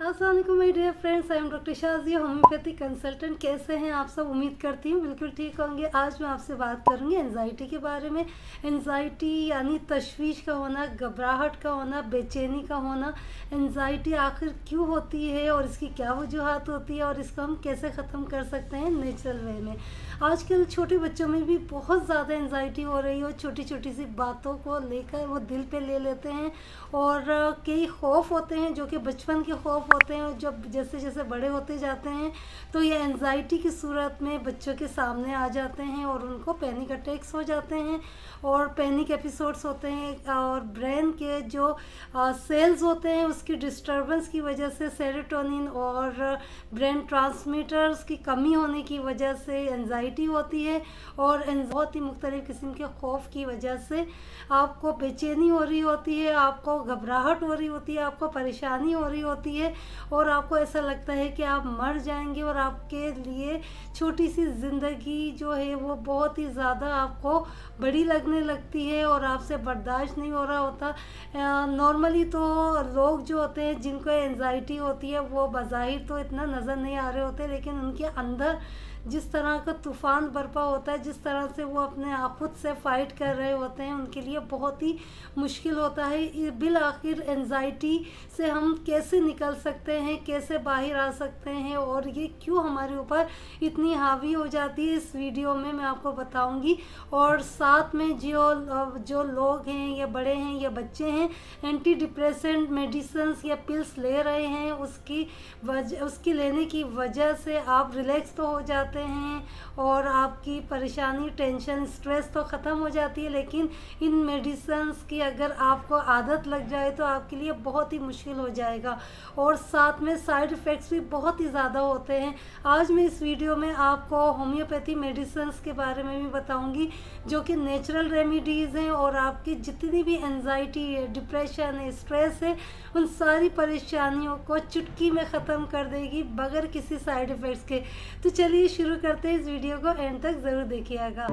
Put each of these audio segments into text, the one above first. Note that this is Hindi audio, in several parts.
अस्सलाम वालेकुम my dear friends, I am doctor Shazia, homeopathy consultant. कैसे हैं आप सब? उम्मीद करती हूँ बिल्कुल ठीक होंगे। आज मैं आपसे बात करूँगी एंजाइटी के बारे में। एंजाइटी यानी तशवीश का होना, घबराहट का होना, बेचैनी का होना। एंजाइटी आखिर क्यों होती है और इसकी क्या वजूहात होती है और इसको हम कैसे ख़त्म कर सकते हैं नेचुरल वे में। आजकल छोटे बच्चों में भी बहुत ज़्यादा एंजाइटी हो रही है और छोटी छोटी सी बातों को लेकर वो दिल पे ले लेते हैं और कई खौफ होते हैं जो कि बचपन के खौफ होते हैं और जब जैसे जैसे बड़े होते जाते हैं तो ये एंजाइटी की सूरत में बच्चों के सामने आ जाते हैं और उनको पैनिक अटैक्स हो जाते हैं और पैनिक एपिसोड्स होते हैं और ब्रेन के जो सेल्स होते हैं उसकी डिस्टर्बेंस की वजह से सेरोटोनिन और ब्रेन ट्रांसमीटर्स की कमी होने की वजह से एंजाइटी होती है और बहुत ही मुख्तलिफ़ किस्म के खौफ की वजह से आपको बेचैनी हो रही होती है, आपको घबराहट हो रही होती है, आपको परेशानी हो रही होती है और आपको ऐसा लगता है कि आप मर जाएंगे और आपके लिए छोटी सी ज़िंदगी जो है वो बहुत ही ज़्यादा आपको बड़ी लगने लगती है और आपसे बर्दाश्त नहीं हो रहा होता। नॉर्मली तो लोग जो होते हैं जिनको एंजाइटी होती है वो बज़ाहिर तो इतना नज़र नहीं आ रहे होते, लेकिन उनके अंदर जिस तरह का तूफ़ान बरपा होता है, जिस तरह से वो अपने आप खुद से फ़ाइट कर रहे होते हैं, उनके लिए बहुत ही मुश्किल होता है। बिल आखिर एंजाइटी से हम कैसे निकल सकते हैं, कैसे बाहर आ सकते हैं और ये क्यों हमारे ऊपर इतनी हावी हो जाती है, इस वीडियो में मैं आपको बताऊंगी। और साथ में जो लोग हैं या बड़े हैं या बच्चे हैं एंटी डिप्रेसेंट मेडिसिन्स या पिल्स ले रहे हैं, उसकी लेने की वजह से आप रिलैक्स तो हो जाते हैं और आपकी परेशानी, टेंशन, स्ट्रेस तो ख़त्म हो जाती है, लेकिन इन मेडिसिन्स की अगर आपको आदत लग जाए तो आपके लिए बहुत ही मुश्किल हो जाएगा और साथ में साइड इफ़ेक्ट्स भी बहुत ही ज़्यादा होते हैं। आज मैं इस वीडियो में आपको होम्योपैथी मेडिसिन्स के बारे में भी बताऊंगी जो कि नेचुरल रेमेडीज़ हैं और आपकी जितनी भी एंजाइटी है, डिप्रेशन है, स्ट्रेस है, उन सारी परेशानियों को चुटकी में ख़त्म कर देगी बगैर किसी साइड इफ़ेक्ट्स के। तो चलिए शुरू करते हैं, इस वीडियो को एंड तक ज़रूर देखिएगा।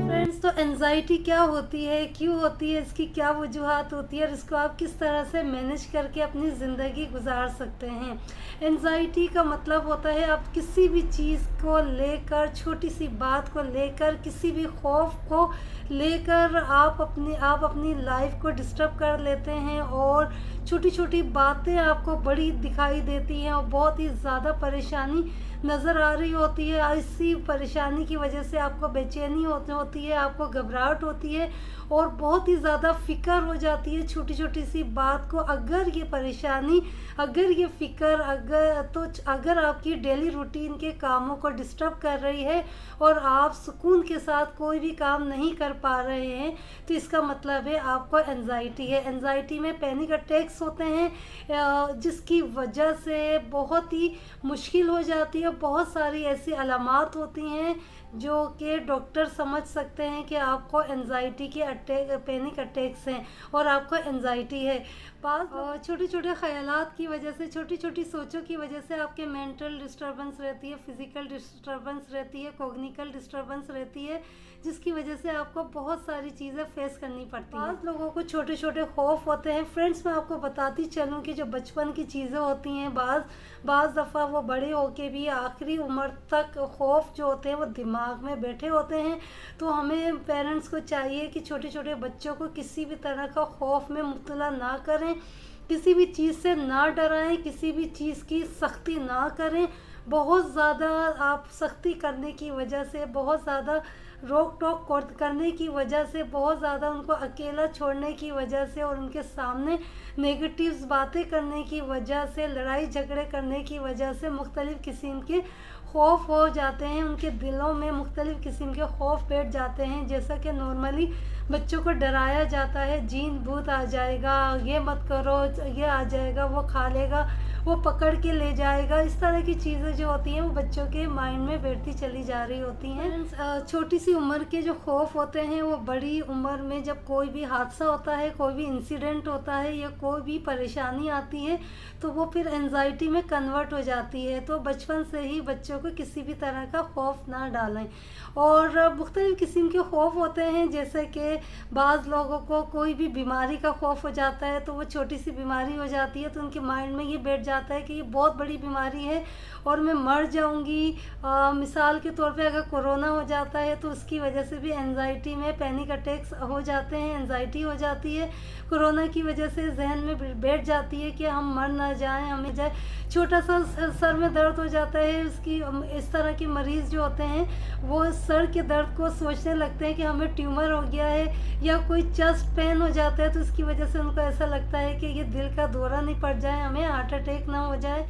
फ्रेंड्स, तो एंजाइटी क्या होती है, क्यों होती है, इसकी क्या वजूहात होती है और इसको आप किस तरह से मैनेज करके अपनी ज़िंदगी गुजार सकते हैं। एंजाइटी का मतलब होता है आप किसी भी चीज़ को लेकर, छोटी सी बात को लेकर, किसी भी खौफ को लेकर आप अपनी लाइफ को डिस्टर्ब कर लेते हैं और छोटी छोटी बातें आपको बड़ी दिखाई देती हैं और बहुत ही ज़्यादा परेशानी नज़र आ रही होती है। इसी परेशानी की वजह से आपको बेचैनी होती है, आपको घबराहट होती है और बहुत ही ज़्यादा फ़िक्र हो जाती है छोटी छोटी सी बात को। अगर ये परेशानी, अगर ये फ़िक्र अगर आपकी डेली रूटीन के कामों को डिस्टर्ब कर रही है और आप सुकून के साथ कोई भी काम नहीं कर पा रहे हैं तो इसका मतलब है आपको एंजाइटी है। एंजाइटी में पैनिक अटैक्स होते हैं जिसकी वजह से बहुत ही मुश्किल हो जाती है। बहुत सारी ऐसी अलामात होती हैं जो कि डॉक्टर समझ सकते हैं कि आपको एंजाइटी के पैनिक अटैक्स हैं और आपको एंजाइटी है। छोटे छोटे ख्यालात की वजह से, छोटी छोटी सोचों की वजह से आपके मेंटल डिस्टर्बेंस रहती है, फिज़िकल डिस्टर्बेंस रहती है, कॉग्निटिव डिस्टर्बेंस रहती है, जिसकी वजह से आपको बहुत सारी चीज़ें फेस करनी पड़ती हैं। बहुत लोगों को छोटे छोटे खौफ होते हैं। फ्रेंड्स, मैं आपको बताती चलूँ कि जो बचपन की चीज़ें होती हैं बाज़ दफ़ा वो बड़े होके भी आखिरी उम्र तक खौफ जो होते हैं वो दिमाग में बैठे होते हैं। तो हमें पेरेंट्स को चाहिए कि छोटे छोटे बच्चों को किसी भी तरह का खौफ में मुब्तला ना करें, किसी भी चीज़ से ना डराएं, किसी भी चीज़ की सख्ती ना करें। बहुत ज़्यादा आप सख्ती करने की वजह से, बहुत ज़्यादा रोक टोक करने की वजह से, बहुत ज़्यादा उनको अकेला छोड़ने की वजह से और उनके सामने नेगेटिव बातें करने की वजह से, लड़ाई झगड़े करने की वजह से मुख्तलिफ़ किस्म के खौफ हो जाते हैं। उनके दिलों में मुख्तलिफ़ किस्म के खौफ बैठ जाते हैं। जैसा कि नॉर्मली बच्चों को डराया जाता है, जीन भूत आ जाएगा, ये मत करो, ये आ जाएगा, वो खा लेगा, वो पकड़ के ले जाएगा। इस तरह की चीज़ें जो होती हैं वो बच्चों के माइंड में बैठती चली जा रही होती हैं। छोटी सी उम्र के जो खौफ होते हैं वो बड़ी उम्र में जब कोई भी हादसा होता है, कोई भी इंसिडेंट होता है या कोई भी परेशानी आती है तो वो फिर एंजाइटी में कन्वर्ट हो जाती है। तो बचपन से ही बच्चों को किसी भी तरह का खौफ ना डालें। और मुख्तलिफ़ किस्म के खौफ होते हैं, जैसे कि बाज़ लोगों को कोई भी बीमारी का खौफ हो जाता है तो वो छोटी सी बीमारी हो जाती है तो उनके माइंड में ये बैठ जाता है कि ये बहुत बड़ी बीमारी है और मैं मर जाऊंगी। मिसाल के तौर पे अगर कोरोना हो जाता है तो उसकी वजह से भी एंजाइटी में पैनिक अटैक्स हो जाते हैं, एंजाइटी हो जाती है। कोरोना की वजह से जहन में बैठ जाती है कि हम मर ना जाएं, हमें जाए। छोटा सा सर में दर्द हो जाता है, उसकी इस तरह के मरीज़ जो होते हैं वो सर के दर्द को सोचने लगते हैं कि हमें ट्यूमर हो गया है, या कोई चेस्ट पेन हो जाता है तो उसकी वजह से उनको ऐसा लगता है कि ये दिल का दौरा नहीं पड़ जाए, हमें हार्ट अटैक ना हो जाए।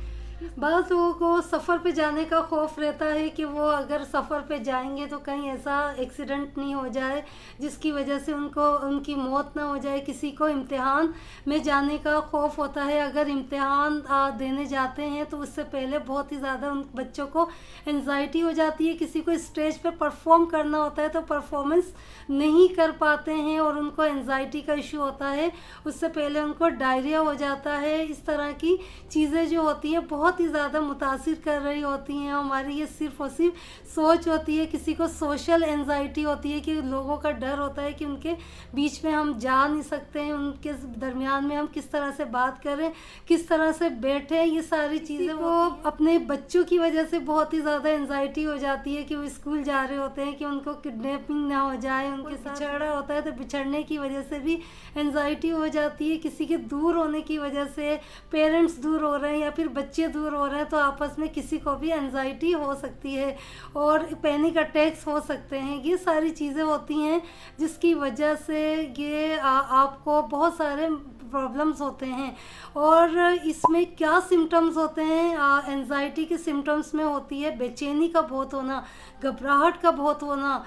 बाज़ लोगों को सफ़र पे जाने का खौफ रहता है कि वो अगर सफ़र पे जाएंगे तो कहीं ऐसा एक्सीडेंट नहीं हो जाए जिसकी वजह से उनकी मौत ना हो जाए। किसी को इम्तिहान में जाने का खौफ होता है, अगर इम्तिहान देने जाते हैं तो उससे पहले बहुत ही ज़्यादा उन बच्चों को एंजाइटी हो जाती है। किसी को स्टेज पे परफॉर्म करना होता है तो परफॉर्मेंस नहीं कर पाते हैं और उनको एंजाइटी का इशू होता है, उससे पहले उनको डायरिया हो जाता है। इस तरह की चीज़ें जो होती हैं बहुत ही ज़्यादा मुतासिर कर रही होती हैं हमारी। ये सिर्फ़ और सिर्फ सोच होती है। किसी को सोशल एंजाइटी होती है कि लोगों का डर होता है कि उनके बीच में हम जा नहीं सकते हैं, उनके दरमियान में हम किस तरह से बात करें, किस तरह से बैठें। ये सारी चीज़ें वो अपने बच्चों की वजह से बहुत ही ज़्यादा एंजाइटी हो जाती है कि वो स्कूल जा रहे होते हैं कि उनको किडनैपिंग ना हो जाए, उनके साथ बिछड़ा होता है तो बिछड़ने की वजह से भी एंजाइटी हो जाती है। किसी के दूर होने की वजह से, पेरेंट्स दूर हो रहे हैं या फिर बच्चे दूर हो रहे हैं तो आपस में किसी को भी एंजाइटी हो सकती है और पैनिक अटैक्स हो सकते हैं। ये सारी चीज़ें होती हैं जिसकी वजह से ये आपको बहुत सारे प्रॉब्लम्स होते हैं। और इसमें क्या सिम्टम्स होते हैं? एंजाइटी के सिम्टम्स में होती है बेचैनी का बहुत होना, घबराहट का बहुत होना,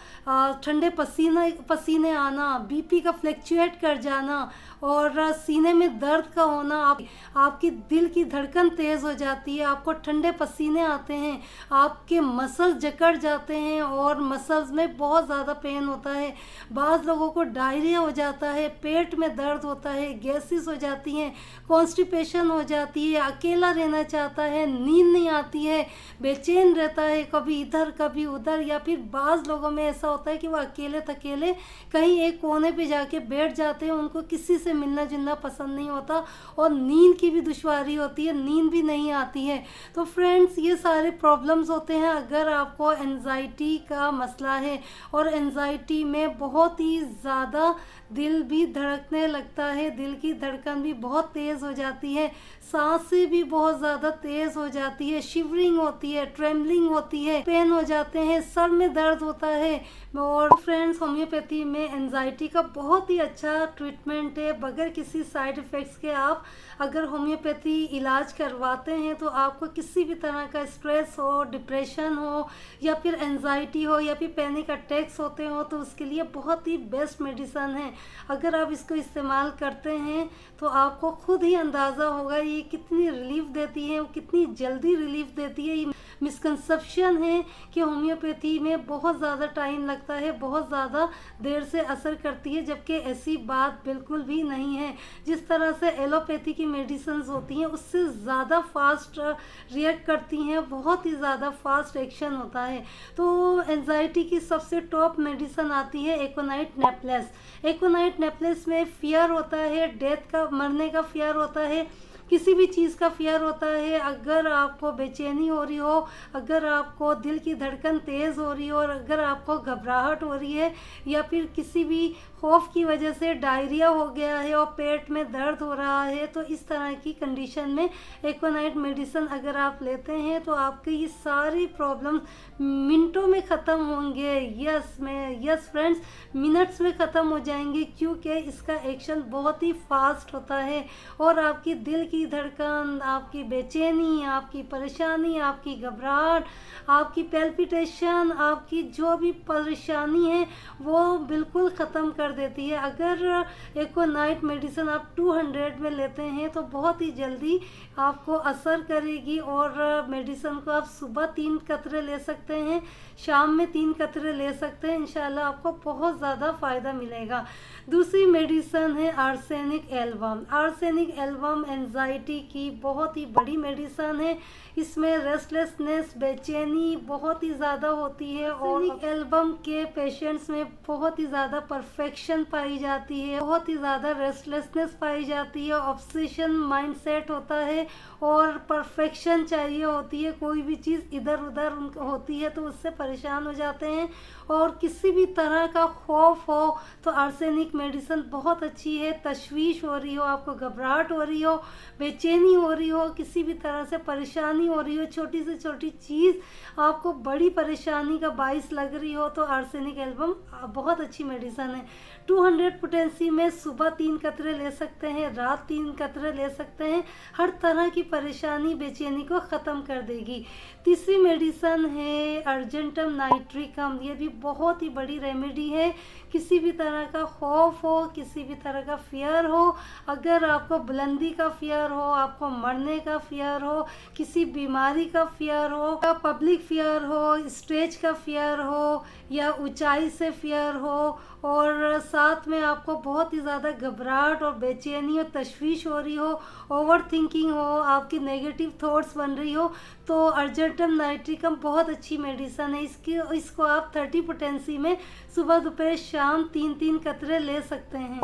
ठंडे पसीने आना, बीपी का फ्लैक्चुएट कर जाना और सीने में दर्द का होना, आपकी दिल की धड़कन तेज़ हो जाती है, आपको ठंडे पसीने आते हैं, आपके मसल्स जकड़ जाते हैं और मसल्स में बहुत ज़्यादा पेन होता है। बाज़ लोगों को डायरिया हो जाता है, पेट में दर्द होता है, गैसेस हो जाती हैं, कॉन्स्टिपेशन हो जाती है, अकेला रहना चाहता है, नींद नहीं आती है, बेचैन रहता है, कभी इधर कभी उधर। या फिर बाज़ लोगों में ऐसा होता है कि वो अकेले थकेले कहीं एक कोने पे जाके बैठ जाते हैं, उनको किसी से मिलना जुलना पसंद नहीं होता और नींद की भी दुश्वारी होती है, नींद भी नहीं आती है। तो फ्रेंड्स, ये सारे प्रॉब्लम्स होते हैं अगर आपको एंजाइटी का मसला है। और एंजाइटी में बहुत ही ज़्यादा दिल भी धड़कने लगता है, दिल की धड़कन भी बहुत तेज़ हो जाती है, सांसें भी बहुत ज़्यादा तेज़ हो जाती है, शिवरिंग होती है, ट्रेमलिंग होती है, पेन हो जाते हैं, सर में दर्द होता है। और फ्रेंड्स, होम्योपैथी में एंजाइटी का बहुत ही अच्छा ट्रीटमेंट है। बगैर किसी साइड इफ़ेक्ट्स के आप अगर होम्योपैथी इलाज करवाते हैं तो आपको किसी भी तरह का स्ट्रेस हो, डिप्रेशन हो या फिर एंजाइटी हो या फिर पैनिक अटैक्स होते हो तो उसके लिए बहुत ही बेस्ट मेडिसन है। अगर आप इसको इस्तेमाल करते हैं तो आपको खुद ही अंदाज़ा होगा ये कितनी रिलीफ देती है, वो कितनी जल्दी रिलीफ देती है। मिसकंसेप्शन है कि होम्योपैथी में बहुत ज़्यादा टाइम लगता है, बहुत ज़्यादा देर से असर करती है, जबकि ऐसी बात बिल्कुल भी नहीं है। जिस तरह से एलोपैथी की मेडिसिन्स होती हैं उससे ज़्यादा फास्ट रिएक्ट करती हैं, बहुत ही ज़्यादा फास्ट एक्शन होता है। तो एंजाइटी की सबसे टॉप मेडिसिन आती है एकोनाइट नेपलेस। एकोनाइट नेपलेस में फियर होता है, डेथ का, मरने का फियर होता है, किसी भी चीज़ का फियर होता है। अगर आपको बेचैनी हो रही हो, अगर आपको दिल की धड़कन तेज़ हो रही हो और अगर आपको घबराहट हो रही है या फिर किसी भी खौफ की वजह से डायरिया हो गया है और पेट में दर्द हो रहा है, तो इस तरह की कंडीशन में एकोनाइट मेडिसिन अगर आप लेते हैं तो आपकी ये सारी प्रॉब्लम मिनटों में ख़त्म होंगे। यस फ्रेंड्स, मिनट्स में ख़त्म हो जाएंगे, क्योंकि इसका एक्शन बहुत ही फास्ट होता है और आपकी दिल की की धड़कन, आपकी बेचैनी, आपकी परेशानी, आपकी घबराहट, आपकी पैल्पिटेशन, आपकी जो भी परेशानी है वो बिल्कुल ख़त्म कर देती है। अगर एको नाइट मेडिसिन आप 200 में लेते हैं तो बहुत ही जल्दी आपको असर करेगी। और मेडिसिन को आप सुबह 3 कतरे ले सकते हैं, शाम में 3 कतरे ले सकते हैं, इंशाल्लाह आपको बहुत ज़्यादा फ़ायदा मिलेगा। दूसरी मेडिसिन है arsenic album. Arsenic album anxiety की बहुत ही बड़ी मेडिसिन है। इसमें रेस्टलेसनेस, बेचैनी बहुत ही ज़्यादा होती है और एल्बम के पेशेंट्स में बहुत ही ज़्यादा परफेक्शन पाई जाती है, बहुत ही ज़्यादा रेस्टलेसनेस पाई जाती है, ऑब्सेशन माइंडसेट होता है और परफेक्शन चाहिए होती है। कोई भी चीज़ इधर उधर होती है तो उससे परेशान हो जाते हैं। और किसी भी तरह का खौफ हो तो आर्सेनिक मेडिसिन बहुत अच्छी है। तशवीश हो रही हो, आपको घबराहट हो रही हो, बेचैनी हो रही हो, किसी भी तरह से परेशानी हो रही हो, छोटी से छोटी चीज़ आपको बड़ी परेशानी का बाइस लग रही हो तो आर्सेनिक एल्बम बहुत अच्छी मेडिसिन है। 200 पोटेंसी में सुबह 3 कतरे ले सकते हैं, रात 3 कतरे ले सकते हैं। हर तरह की परेशानी, बेचैनी को ख़त्म कर देगी। तीसरी मेडिसिन है अर्जेंटम नाइट्रिकम। ये भी बहुत ही बड़ी रेमेडी है। किसी भी तरह का खौफ हो, किसी भी तरह का फियर हो, अगर आपको बुलंदी का फियर हो, आपको मरने का फियर हो, किसी बीमारी का फियर हो, पब्लिक फियर हो, स्टेज का फियर हो या ऊंचाई से फियर हो और साथ में आपको बहुत ही ज़्यादा घबराहट और बेचैनी और तशवीश हो रही हो, ओवर थिंकिंग हो, आपकी नेगेटिव थॉट्स बन रही हो तो अर्जेंटम नाइट्रिकम बहुत अच्छी मेडिसिन है। इसको आप 30 पोटेंसी में सुबह दोपहर शाम 3-3 कतरे ले सकते हैं।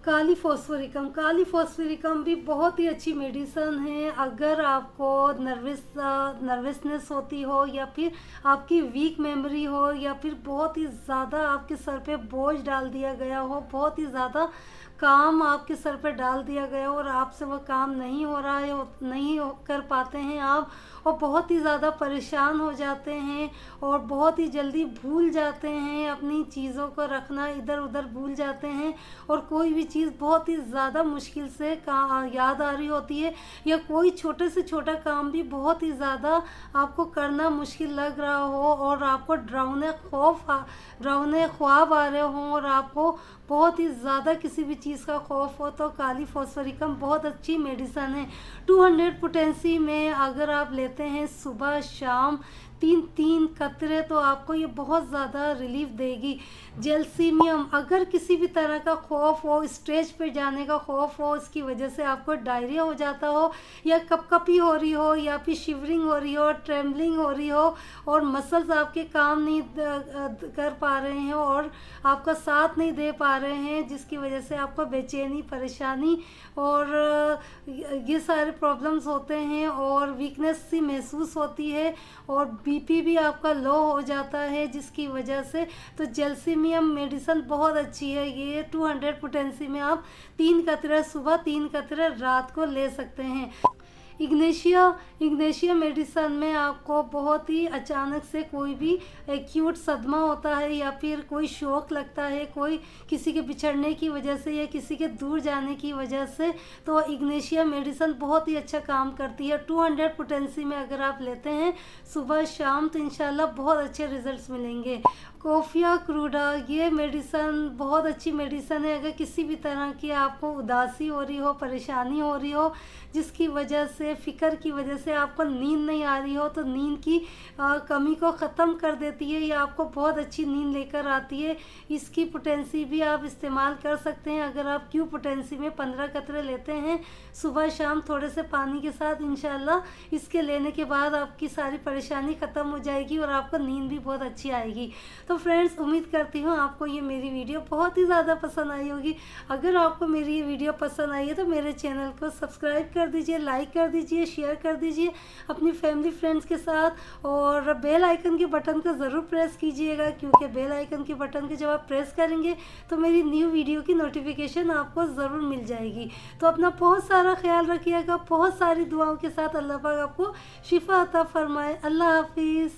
काली फॉस्फोरिकम। काली फॉस्फोरिकम भी बहुत ही अच्छी मेडिसिन है। अगर आपको नर्वसनेस होती हो या फिर आपकी वीक मेमोरी हो या फिर बहुत ही ज़्यादा आपके सर पे बोझ डाल दिया गया हो, बहुत ही ज़्यादा काम आपके सर पे डाल दिया गया हो और आपसे वो काम नहीं हो रहा है, नहीं कर पाते हैं आप और बहुत ही ज़्यादा परेशान हो जाते हैं और बहुत ही जल्दी भूल जाते हैं, अपनी चीज़ों को रखना इधर उधर भूल जाते हैं और कोई भी चीज़ बहुत ही ज़्यादा मुश्किल से याद आ रही होती है या कोई छोटे से छोटा काम भी बहुत ही ज़्यादा आपको करना मुश्किल लग रहा हो और आपको डरावने ख्वाब आ रहे हों और आपको बहुत ही ज़्यादा किसी भी चीज़ का खौफ हो तो काली फॉस्फोरिकम बहुत अच्छी मेडिसिन है। 200 पोटेंसी में अगर आप लेते हैं सुबह शाम 3-3 कतरे तो आपको ये बहुत ज़्यादा रिलीफ देगी। जेलसीमियम। अगर किसी भी तरह का खौफ हो, स्टेज पे जाने का खौफ हो, इसकी वजह से आपको डायरिया हो जाता हो या कपकपी हो रही हो या फिर शिवरिंग हो रही हो, ट्रेम्बलिंग हो रही हो और मसल्स आपके काम नहीं कर पा रहे हैं और आपका साथ नहीं दे पा रहे हैं, जिसकी वजह से आपको बेचैनी, परेशानी और ये सारे प्रॉब्लम्स होते हैं और वीकनेस सी महसूस होती है और बीपी भी आपका लो हो जाता है, जिसकी वजह से तो जेलसीमियम मेडिसिन बहुत अच्छी है। ये 200 पोटेंसी में आप 3 कतरे सुबह 3 कतरे रात को ले सकते हैं। इग्नेशिया मेडिसिन में आपको बहुत ही अचानक से कोई भी एक्यूट सदमा होता है या फिर कोई शौक लगता है, कोई किसी के बिछड़ने की वजह से या किसी के दूर जाने की वजह से, तो इग्नेशिया मेडिसिन बहुत ही अच्छा काम करती है। 200 पोटेंसी में अगर आप लेते हैं सुबह शाम तो इंशाल्लाह बहुत अच्छे रिजल्ट्स मिलेंगे। कोफिया क्रूडा। ये मेडिसिन बहुत अच्छी मेडिसिन है। अगर किसी भी तरह की आपको उदासी हो रही हो, परेशानी हो रही हो, जिसकी वजह से फ़िक्र की वजह से आपको नींद नहीं आ रही हो तो नींद की कमी को ख़त्म कर देती है, या आपको बहुत अच्छी नींद लेकर आती है। इसकी पोटेंसी भी आप इस्तेमाल कर सकते हैं। अगर आप क्यू पोटेंसी में 15 कतरे लेते हैं सुबह शाम थोड़े से पानी के साथ, इंशाल्लाह इसके लेने के बाद आपकी सारी परेशानी ख़त्म हो जाएगी और आपको नींद भी बहुत अच्छी आएगी। तो फ्रेंड्स, उम्मीद करती हूँ आपको ये मेरी वीडियो बहुत ही ज़्यादा पसंद आई होगी। अगर आपको मेरी ये वीडियो पसंद आई है तो मेरे चैनल को सब्सक्राइब कर दीजिए, लाइक कर दीजिए, शेयर कर दीजिए अपनी फैमिली फ्रेंड्स के साथ और बेल आइकन के बटन को ज़रूर प्रेस कीजिएगा, क्योंकि बेल आइकन के बटन को जब आप प्रेस करेंगे तो मेरी न्यू वीडियो की नोटिफिकेशन आपको ज़रूर मिल जाएगी। तो अपना बहुत सारा ख्याल रखिएगा। बहुत सारी दुआओं के साथ अल्लाह पाक आपको शिफा अता फरमाए। अल्लाह हाफिज़।